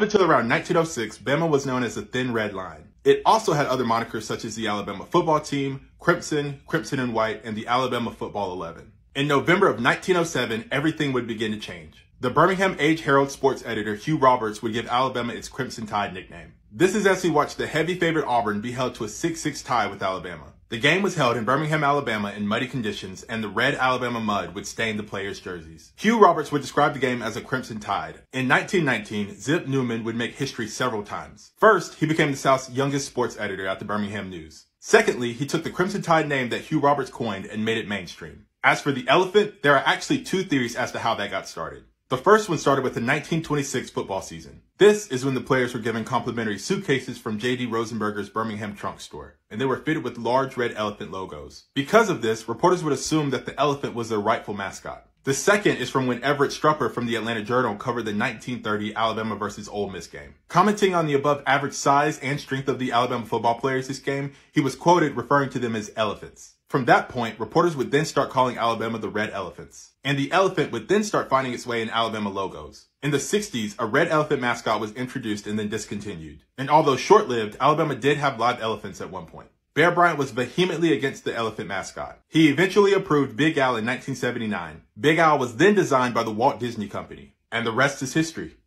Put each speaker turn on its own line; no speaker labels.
until around 1906, Bama was known as the Thin Red Line. It also had other monikers such as the Alabama football team, Crimson, Crimson and White, and the Alabama Football 11. In November of 1907, everything would begin to change. The Birmingham Age-Herald sports editor Hugh Roberts would give Alabama its Crimson Tide nickname. This is as he watched the heavy favorite Auburn be held to a 6-6 tie with Alabama. The game was held in Birmingham, Alabama in muddy conditions, and the red Alabama mud would stain the players' jerseys. Hugh Roberts would describe the game as a Crimson Tide. In 1919, Zip Newman would make history several times. First, he became the South's youngest sports editor at the Birmingham News. Secondly, he took the Crimson Tide name that Hugh Roberts coined and made it mainstream. As for the elephant, there are actually two theories as to how that got started. The first one started with the 1926 football season. This is when the players were given complimentary suitcases from J.D. Rosenberger's Birmingham trunk store, and they were fitted with large red elephant logos. Because of this, reporters would assume that the elephant was their rightful mascot. The second is from when Everett Strupper from the Atlanta Journal covered the 1930 Alabama vs. Ole Miss game. Commenting on the above average size and strength of the Alabama football players this game, he was quoted referring to them as elephants. From that point, reporters would then start calling Alabama the Red Elephants. And the elephant would then start finding its way in Alabama logos. In the 60s, a red elephant mascot was introduced and then discontinued. And although short-lived, Alabama did have live elephants at one point. Bear Bryant was vehemently against the elephant mascot. He eventually approved Big Al in 1979. Big Al was then designed by the Walt Disney Company. And the rest is history.